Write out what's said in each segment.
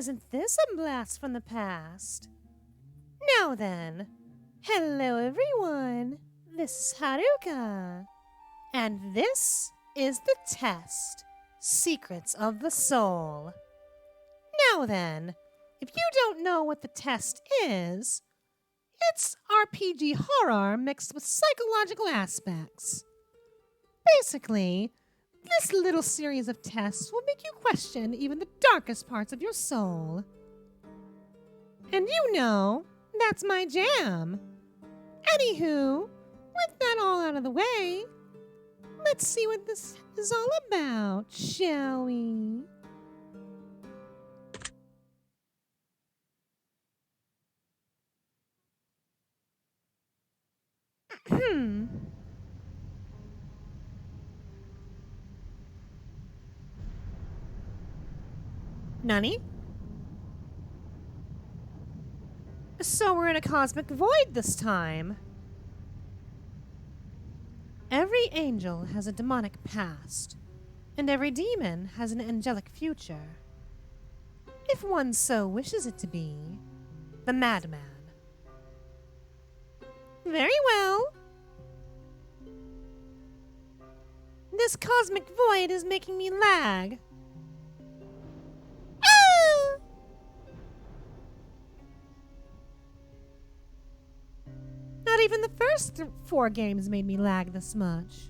Isn't this a blast from the past? Now then, hello everyone. This is Haruka. And this is the test, Secrets of the Soul. Now then, if you don't know what the test is, it's RPG horror mixed with psychological aspects. Basically, this little series of tests will make you question even the darkest parts of your soul. And you know, that's my jam. Anywho, with that all out of the way, let's see what this is all about, shall we? Nani? So we're in a cosmic void this time. Every angel has a demonic past, and every demon has an angelic future. If one so wishes it to be, the madman. Very well. This cosmic void is making me lag. Ah! Not even the first 4 games made me lag this much.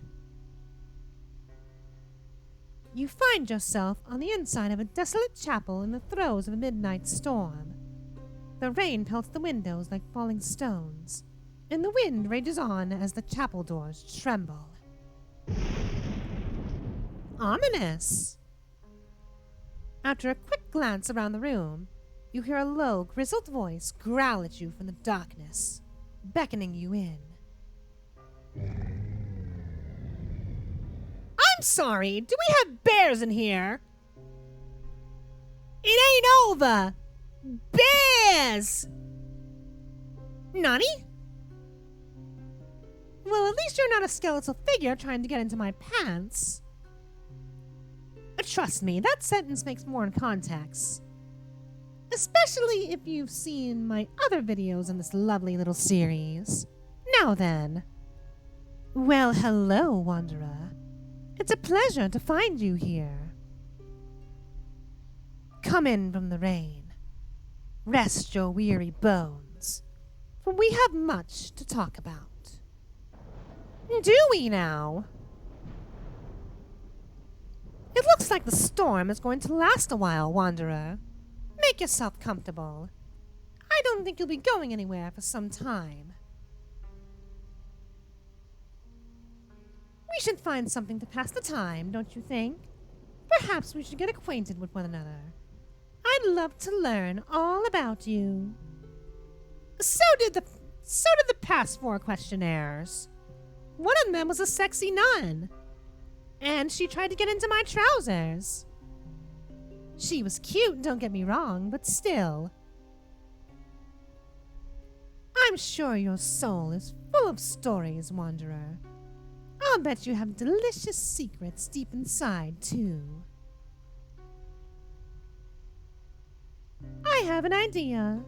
You find yourself on the inside of a desolate chapel in the throes of a midnight storm. The rain pelts the windows like falling stones, and the wind rages on as the chapel doors tremble. Ominous. After a quick glance around the room, you hear a low, grizzled voice growl at you from the darkness, beckoning you in. I'm sorry, do we have bears in here? It ain't over! Bears! Nani? Well, at least you're not a skeletal figure trying to get into my pants. Trust me, that sentence makes more in context. Especially if you've seen my other videos in this lovely little series. Now then. Well, hello, Wanderer. It's a pleasure to find you here. Come in from the rain. Rest your weary bones, for we have much to talk about. Do we now? It looks like the storm is going to last a while, Wanderer. Make yourself comfortable. I don't think you'll be going anywhere for some time. We should find something to pass the time, don't you think? Perhaps we should get acquainted with one another. I'd love to learn all about you. So did the past 4 questionnaires. One of them was a sexy nun. And she tried to get into my trousers. She was cute, don't get me wrong, but still. I'm sure your soul is full of stories, Wanderer. I'll bet you have delicious secrets deep inside, too. I have an idea.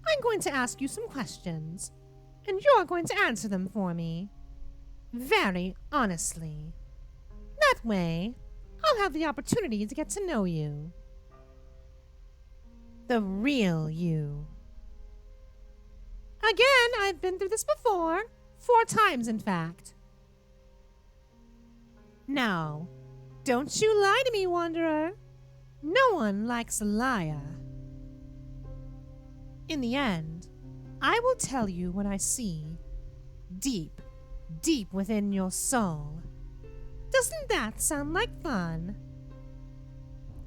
I'm going to ask you some questions, and you're going to answer them for me. Very honestly. That way, I'll have the opportunity to get to know you. The real you. Again, I've been through this before. 4 times, in fact. Now, don't you lie to me, Wanderer. No one likes a liar. In the end, I will tell you what I see deep within your soul. Doesn't that sound like fun?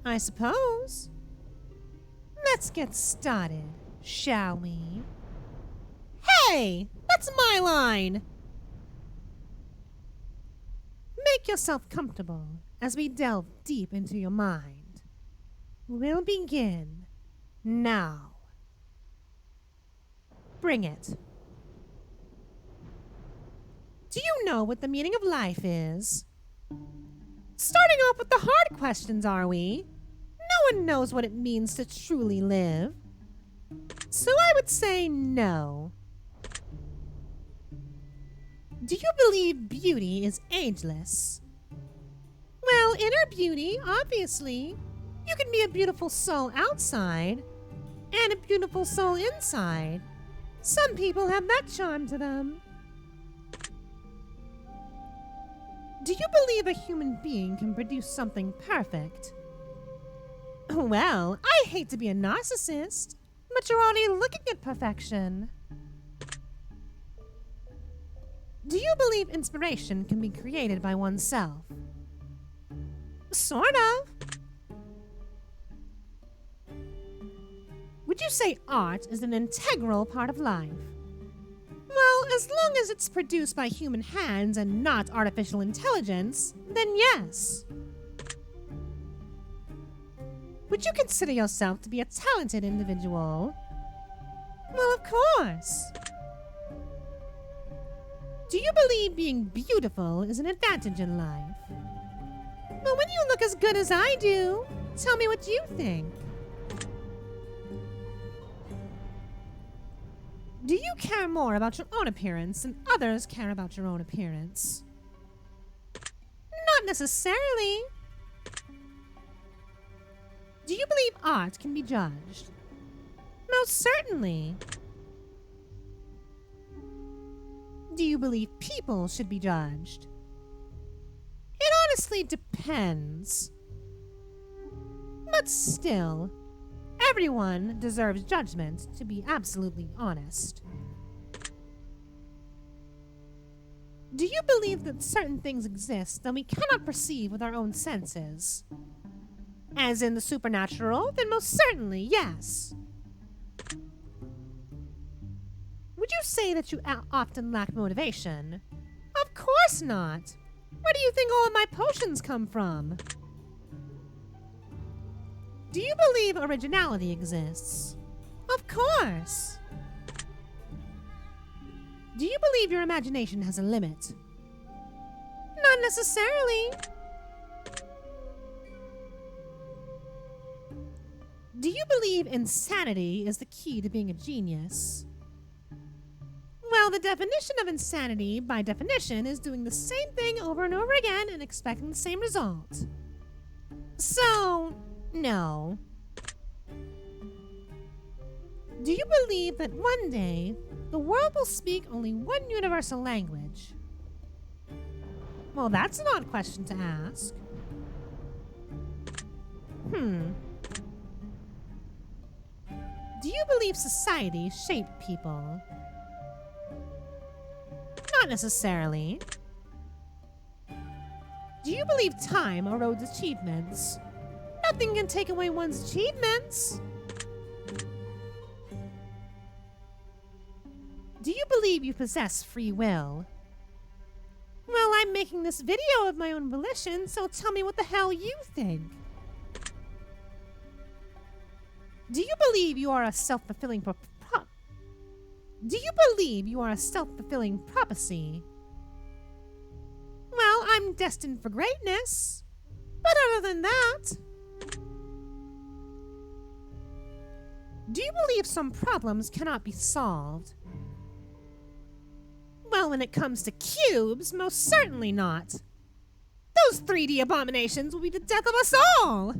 I suppose. Let's get started, shall we? Hey! That's my line! Make yourself comfortable as we delve deep into your mind. We'll begin now. Bring it. Do you know what the meaning of life is? Starting off with the hard questions, are we? No one knows what it means to truly live. So I would say no. Do you believe beauty is ageless? Well, inner beauty, obviously. You can be a beautiful soul outside and a beautiful soul inside. Some people have that charm to them. Do you believe a human being can produce something perfect? Well, I hate to be a narcissist, but you're already looking at perfection. Do you believe inspiration can be created by oneself? Sort of. Would you say art is an integral part of life? Well, as long as it's produced by human hands and not artificial intelligence, then yes. Would you consider yourself to be a talented individual? Well, of course. Do you believe being beautiful is an advantage in life? Well, when you look as good as I do, tell me what you think. Do you care more about your own appearance than others care about your own appearance? Not necessarily. Do you believe art can be judged? Most certainly. Do you believe people should be judged? It honestly depends. But still, everyone deserves judgment, to be absolutely honest. Do you believe that certain things exist that we cannot perceive with our own senses? As in the supernatural, then most certainly, yes. Would you say that you often lack motivation? Of course not. Where do you think all of my potions come from? Do you believe originality exists? Of course. Do you believe your imagination has a limit? Not necessarily. Do you believe insanity is the key to being a genius? Well, the definition of insanity, by definition, is doing the same thing over and over again and expecting the same result. So, no. Do you believe that one day the world will speak only one universal language? Well, that's an odd question to ask. Do you believe society shaped people? Not necessarily. Do you believe time erodes achievements? Nothing can take away one's achievements. Do you believe you possess free will? Well, I'm making this video of my own volition, so tell me what the hell you think. Do you believe you are a self-fulfilling prophecy? Well, I'm destined for greatness. But other than that... Do you believe some problems cannot be solved? Well, when it comes to cubes, most certainly not. Those 3D abominations will be the death of us all!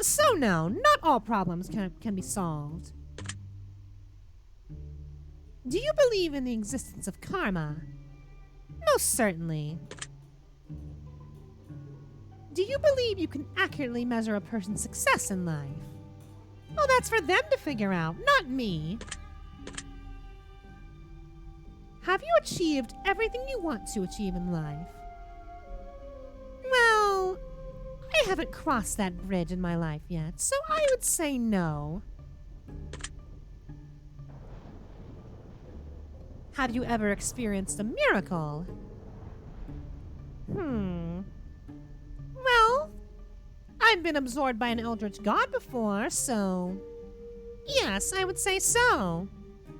So no, not all problems can be solved. Do you believe in the existence of karma? Most certainly. Do you believe you can accurately measure a person's success in life? Well, that's for them to figure out, not me. Have you achieved everything you want to achieve in life? Well, I haven't crossed that bridge in my life yet, so I would say no. Have you ever experienced a miracle? Well, I've been absorbed by an eldritch god before, so... yes, I would say so.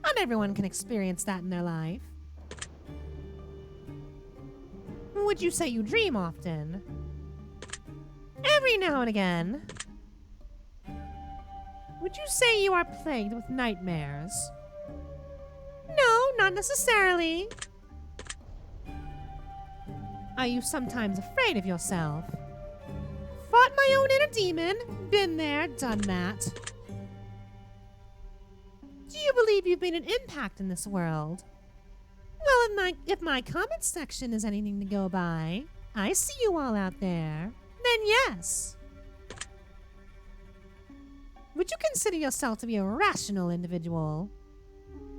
Not everyone can experience that in their life. Would you say you dream often? Every now and again. Would you say you are plagued with nightmares? No, not necessarily. Are you sometimes afraid of yourself? Fought my own inner demon. Been there, done that. Do you believe you've made an impact in this world? Well, if my comment section is anything to go by, I see you all out there, then yes. Would you consider yourself to be a rational individual?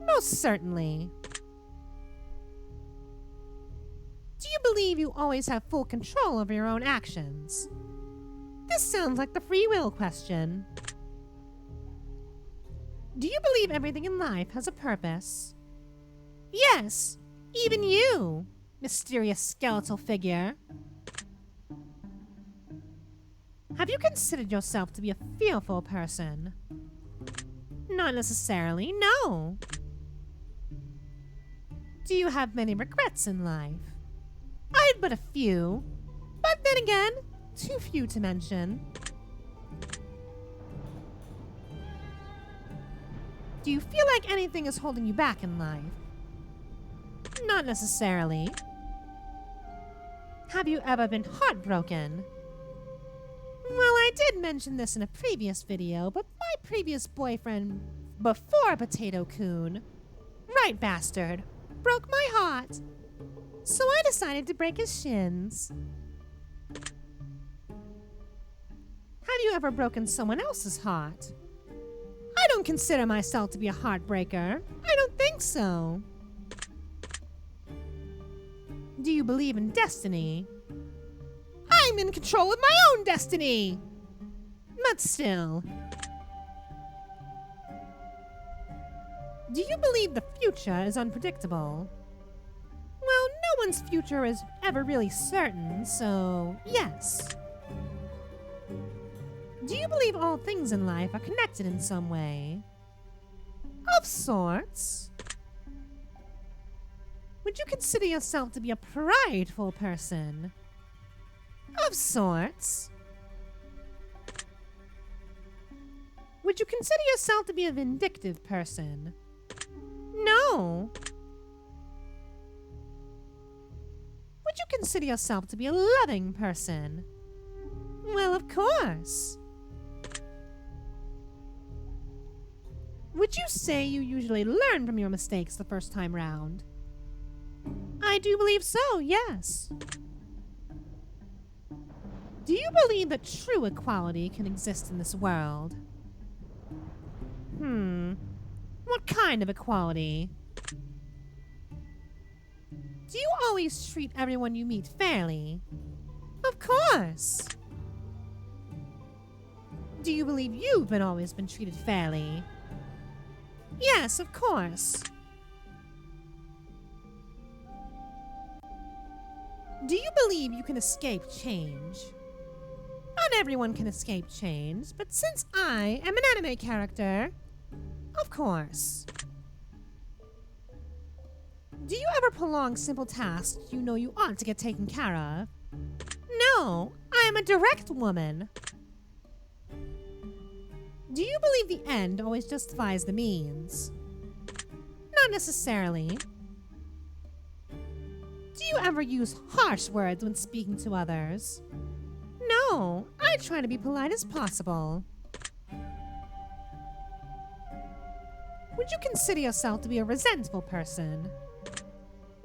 Most certainly. Do you believe you always have full control over your own actions? This sounds like the free will question. Do you believe everything in life has a purpose? Yes, even you, mysterious skeletal figure. Have you considered yourself to be a fearful person? Not necessarily, no. Do you have many regrets in life? I had but a few, but then again, too few to mention. Do you feel like anything is holding you back in life? Not necessarily. Have you ever been heartbroken? Well, I did mention this in a previous video, but my previous boyfriend before Potato Coon, right bastard, broke my heart. So I decided to break his shins. Have you ever broken someone else's heart? I don't consider myself to be a heartbreaker. I don't think so. Do you believe in destiny? I'm in control of my own destiny! But still. Do you believe the future is unpredictable? Well, no one's future is ever really certain, so yes. Do you believe all things in life are connected in some way? Of sorts. Would you consider yourself to be a prideful person? Of sorts. Would you consider yourself to be a vindictive person? No. Would you consider yourself to be a loving person? Well, of course. Would you say you usually learn from your mistakes the first time round? I do believe so, yes. Do you believe that true equality can exist in this world? What kind of equality? Do you always treat everyone you meet fairly? Of course. Do you believe you've always been treated fairly? Yes, of course. Do you believe you can escape change? Not everyone can escape change, but since I am an anime character, of course. Do you ever prolong simple tasks you know you ought to get taken care of? No, I am a direct woman. Do you believe the end always justifies the means? Not necessarily. Do you ever use harsh words when speaking to others? No, I try to be polite as possible. Would you consider yourself to be a resentful person?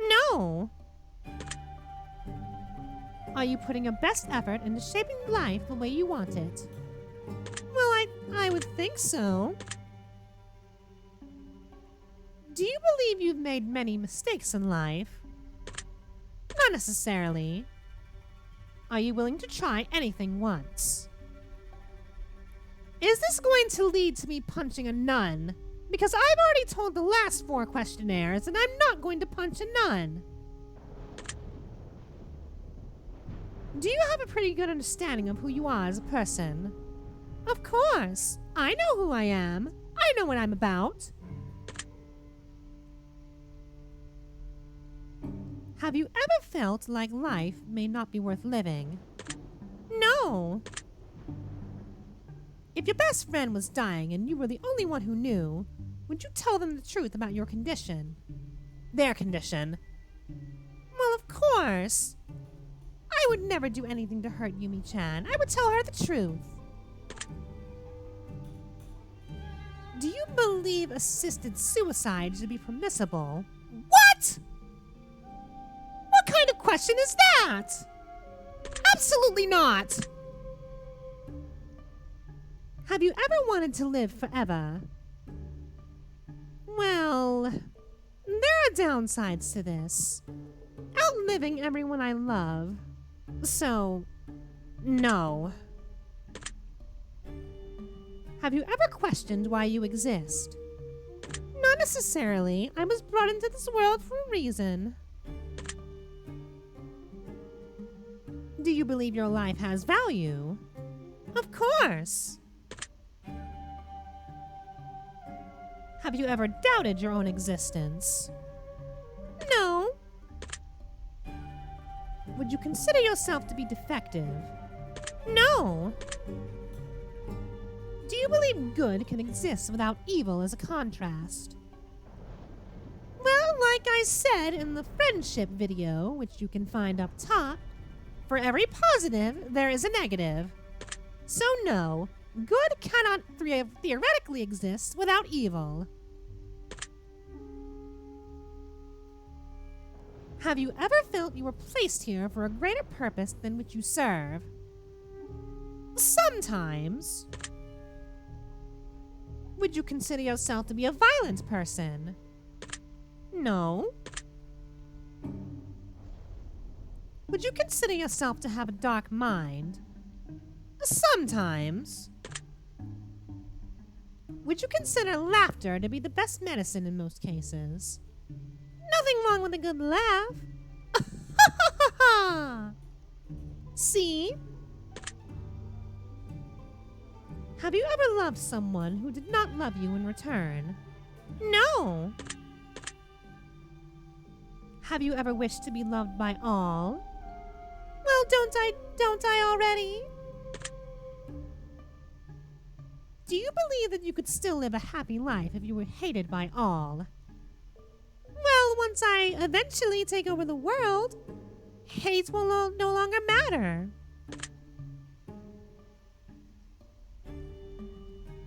No. Are you putting your best effort into shaping life the way you want it? Well, I would think so. Do you believe you've made many mistakes in life? Not necessarily. Are you willing to try anything once? Is this going to lead to me punching a nun? Because I've already told the last 4 questionnaires and I'm not going to punch a nun. Do you have a pretty good understanding of who you are as a person? Of course. I know who I am. I know what I'm about. Have you ever felt like life may not be worth living? No. If your best friend was dying and you were the only one who knew, would you tell them the truth about your condition? Their condition. Well, of course. I would never do anything to hurt Yumi-chan. I would tell her the truth. Do you believe assisted suicide should be permissible? What? What kind of question is that? Absolutely not. Have you ever wanted to live forever? Well, there are downsides to this. Outliving everyone I love. So, no. Have you ever questioned why you exist? Not necessarily. I was brought into this world for a reason. Do you believe your life has value? Of course. Have you ever doubted your own existence? No. Would you consider yourself to be defective? No. Do you believe good can exist without evil as a contrast? Well, like I said in the friendship video, which you can find up top, for every positive, there is a negative. So no, good cannot theoretically exist without evil. Have you ever felt you were placed here for a greater purpose than which you serve? Sometimes. Would you consider yourself to be a violent person? No. Would you consider yourself to have a dark mind? Sometimes. Would you consider laughter to be the best medicine in most cases? Nothing wrong with a good laugh. See? Have you ever loved someone who did not love you in return? No. Have you ever wished to be loved by all? Well, don't I already? Do you believe that you could still live a happy life if you were hated by all? Well, once I eventually take over the world, hate will no longer matter.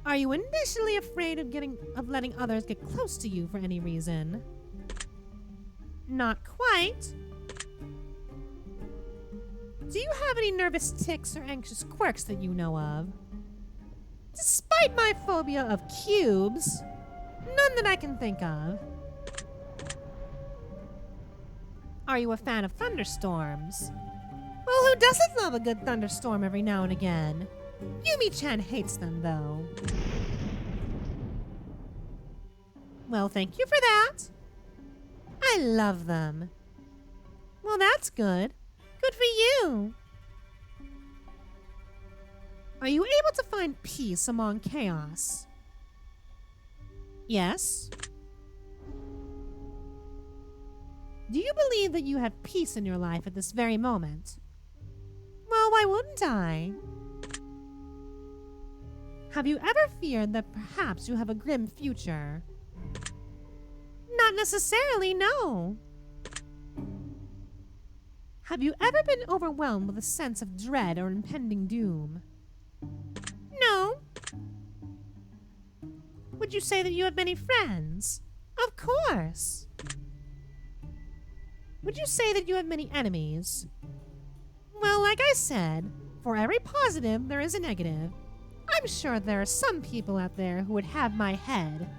Are you initially afraid of letting others get close to you for any reason? Not quite. Do you have any nervous tics or anxious quirks that you know of? Despite my phobia of cubes, none that I can think of. Are you a fan of thunderstorms? Well, who doesn't love a good thunderstorm every now and again? Yumi-chan hates them, though. Well, thank you for that. I love them. Well, that's good. Good for you. Are you able to find peace among chaos? Yes. Do you believe that you have peace in your life at this very moment? Well, why wouldn't I? Have you ever feared that perhaps you have a grim future? Not necessarily, no. Have you ever been overwhelmed with a sense of dread or impending doom? No. Would you say that you have many friends? Of course. Would you say that you have many enemies? Well, like I said, for every positive, there is a negative. I'm sure there are some people out there who would have my head.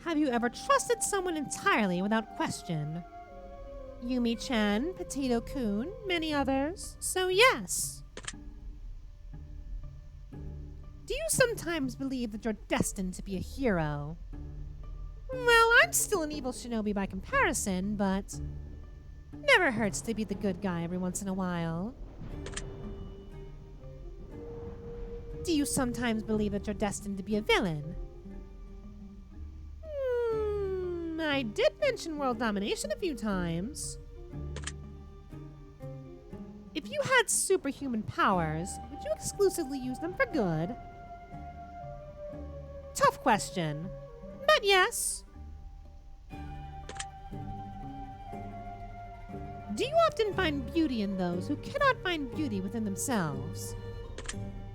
Have you ever trusted someone entirely without question? Yumi-chan, Petito-kun, many others, so yes. Do you sometimes believe that you're destined to be a hero? Well, I'm still an evil shinobi by comparison, but never hurts to be the good guy every once in a while. Do you sometimes believe that you're destined to be a villain? I did mention world domination a few times. If you had superhuman powers, would you exclusively use them for good? Tough question, but yes. Do you often find beauty in those who cannot find beauty within themselves?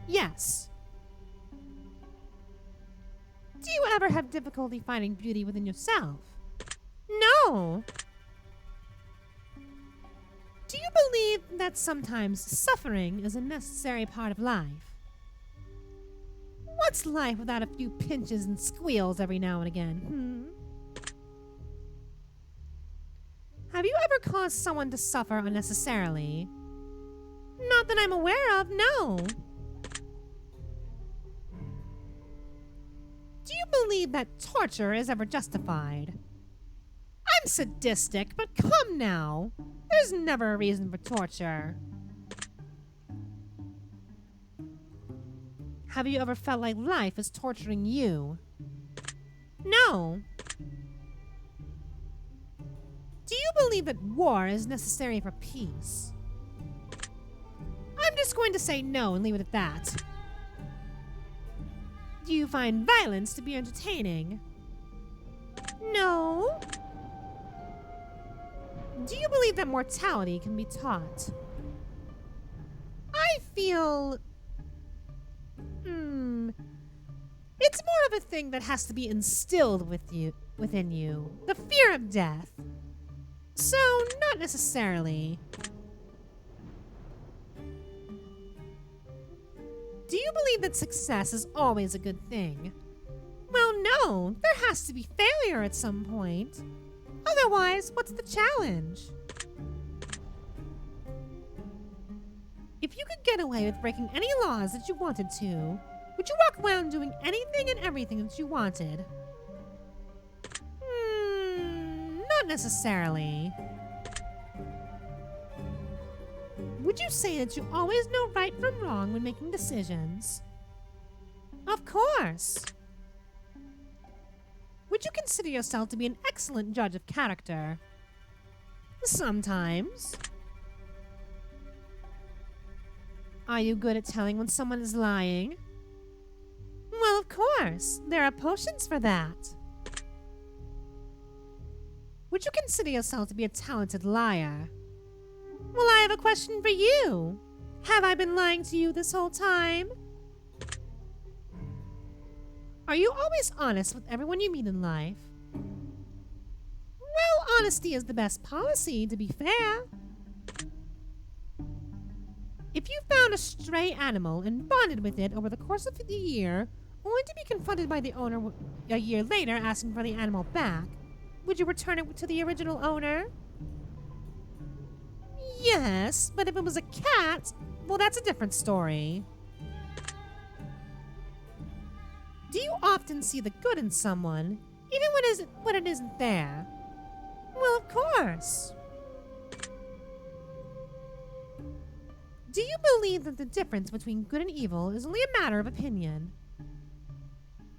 Yes. Do you ever have difficulty finding beauty within yourself? No. Do you believe that sometimes suffering is a necessary part of life? What's life without a few pinches and squeals every now and again, Have you ever caused someone to suffer unnecessarily? Not that I'm aware of, no. Do you believe that torture is ever justified? I'm sadistic, but come now. There's never a reason for torture. Have you ever felt like life is torturing you? No. Do you believe that war is necessary for peace? I'm just going to say no and leave it at that. Do you find violence to be entertaining? No. Do you believe that mortality can be taught? I feel... It's more of a thing that has to be instilled within you. The fear of death. So, not necessarily. Do you believe that success is always a good thing? Well, no. There has to be failure at some point. Otherwise, what's the challenge? If you could get away with breaking any laws that you wanted to, would you walk around doing anything and everything that you wanted? Not necessarily. Would you say that you always know right from wrong when making decisions? Of course. Would you consider yourself to be an excellent judge of character? Sometimes. Are you good at telling when someone is lying? Well, of course. There are potions for that. Would you consider yourself to be a talented liar? Well, I have a question for you. Have I been lying to you this whole time? Are you always honest with everyone you meet in life? Well, honesty is the best policy, to be fair. If you found a stray animal and bonded with it over the course of the year, only to be confronted by the owner a year later asking for the animal back, would you return it to the original owner? Yes, but if it was a cat, well, that's a different story. Do you often see the good in someone, even when it isn't there? Well, of course. Do you believe that the difference between good and evil is only a matter of opinion?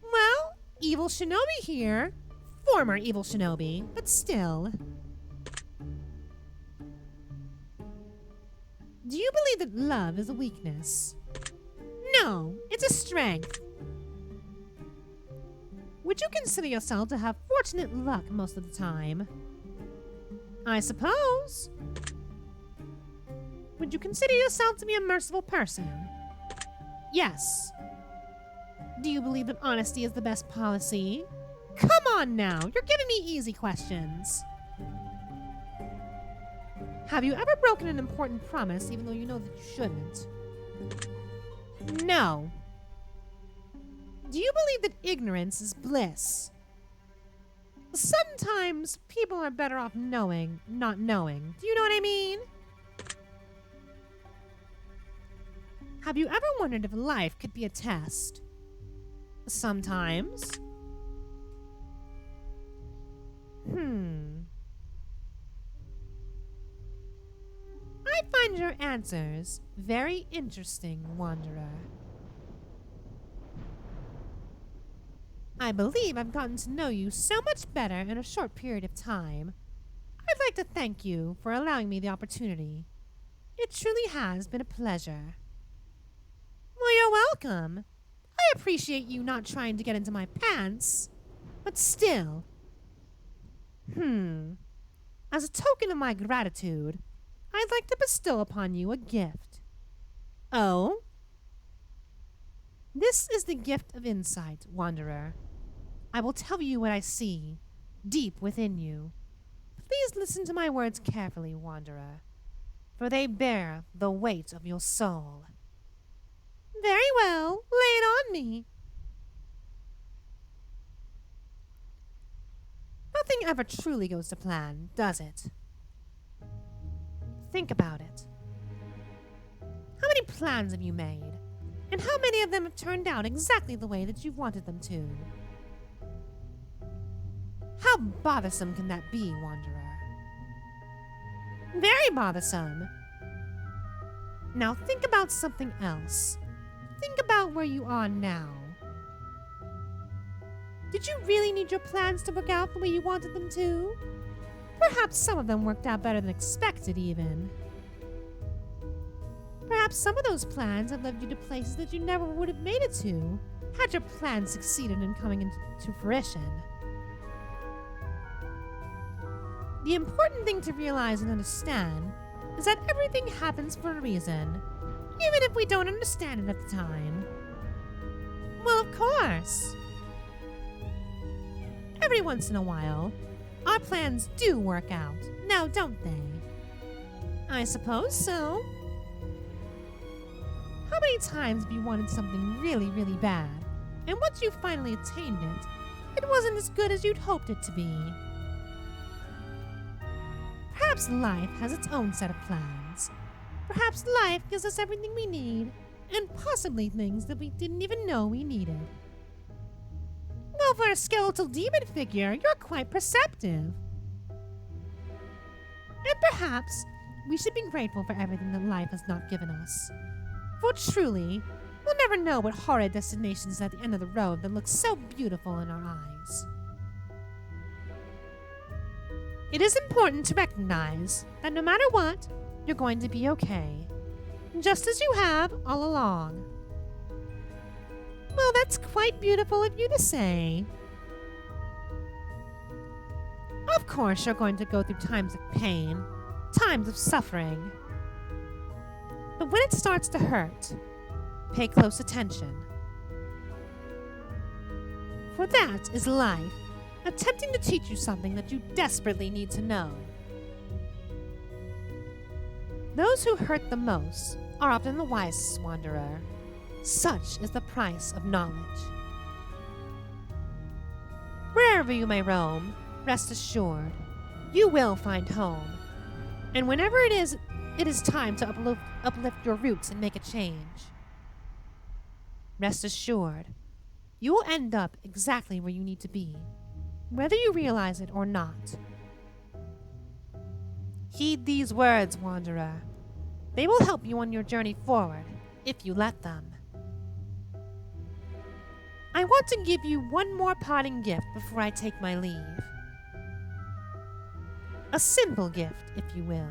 Well, evil shinobi here. Former evil shinobi, but still. Do you believe that love is a weakness? No, it's a strength. Would you consider yourself to have fortunate luck most of the time? I suppose. Would you consider yourself to be a merciful person? Yes. Do you believe that honesty is the best policy? Come on now, you're giving me easy questions. Have you ever broken an important promise even though you know that you shouldn't? No. Do you believe that ignorance is bliss? Sometimes people are better off knowing, not knowing. Do you know what I mean? Have you ever wondered if life could be a test? Sometimes. I find your answers very interesting, Wanderer. I believe I've gotten to know you so much better in a short period of time. I'd like to thank you for allowing me the opportunity. It truly has been a pleasure. Well, you're welcome. I appreciate you not trying to get into my pants, but still. As a token of my gratitude, I'd like to bestow upon you a gift. Oh? This is the gift of insight, Wanderer. I will tell you what I see, deep within you. Please listen to my words carefully, Wanderer, for they bear the weight of your soul. Very well, lay it on me. Nothing ever truly goes to plan, does it? Think about it. How many plans have you made? And how many of them have turned out exactly the way that you wanted them to? How bothersome can that be, Wanderer? Very bothersome. Now think about something else. Think about where you are now. Did you really need your plans to work out the way you wanted them to? Perhaps some of them worked out better than expected, even. Perhaps some of those plans have led you to places that you never would have made it to, had your plans succeeded in coming into fruition. The important thing to realize and understand is that everything happens for a reason, even if we don't understand it at the time. Well, of course. Every once in a while, our plans do work out, now don't they? I suppose so. How many times have you wanted something really, really bad, and once you finally attained it, it wasn't as good as you'd hoped it to be? Perhaps life has its own set of plans. Perhaps life gives us everything we need, and possibly things that we didn't even know we needed. Well, for a skeletal demon figure, you're quite perceptive. And perhaps we should be grateful for everything that life has not given us. For truly, we'll never know what horrid destinations at the end of the road that look so beautiful in our eyes. It is important to recognize that no matter what, you're going to be okay, just as you have all along. Well, that's quite beautiful of you to say. Of course, you're going to go through times of pain, times of suffering. But when it starts to hurt, pay close attention. For that is life, attempting to teach you something that you desperately need to know. Those who hurt the most are often the wisest, Wanderer. Such is the price of knowledge. Wherever you may roam, rest assured, you will find home. And whenever it is time to uplift your roots and make a change, rest assured, you will end up exactly where you need to be, whether you realize it or not. Heed these words, Wanderer. They will help you on your journey forward, if you let them. I want to give you one more parting gift before I take my leave. A simple gift, if you will.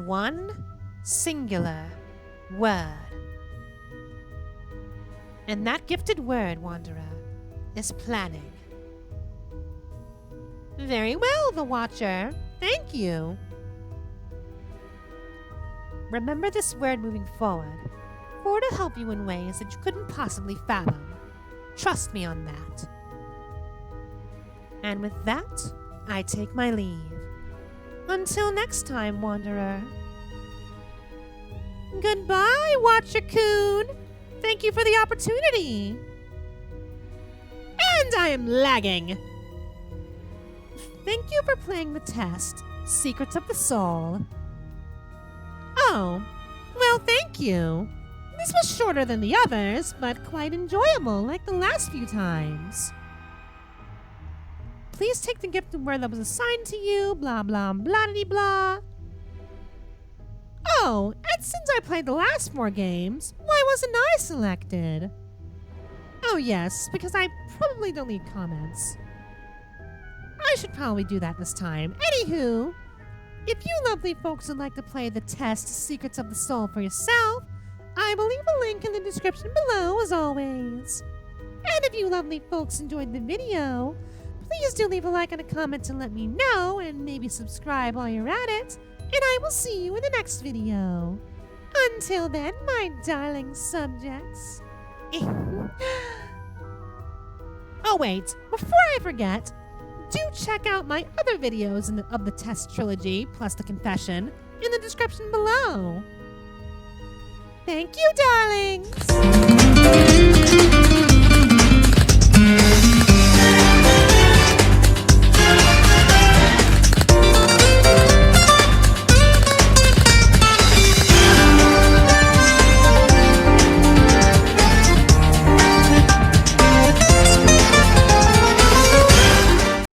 One singular word. And that gifted word, Wanderer, is planning. Very well, the Watcher. Thank you. Remember this word moving forward, for it will help you in ways that you couldn't possibly fathom. Trust me on that. And with that, I take my leave. Until next time, Wanderer. Goodbye, Watcher-kun. Thank you for the opportunity. And I am lagging. Thank you for playing the test, Secrets of the Soul. Oh, well, thank you. This was shorter than the others, but quite enjoyable, like the last few times. Please take the gifted word that was assigned to you, blah blah blah blah. Oh, and since I played the last 4 games, why wasn't I selected? Oh yes, because I probably don't leave comments. I should probably do that this time. Anywho, if you lovely folks would like to play the test Secrets of the Soul for yourself, I will leave a link in the description below as always. And if you lovely folks enjoyed the video, please do leave a like and a comment to let me know, and maybe subscribe while you're at it, and I will see you in the next video. Until then, my darling subjects. Oh wait, before I forget, do check out my other videos of the test trilogy, plus the confession, in the description below. Thank you, darlings!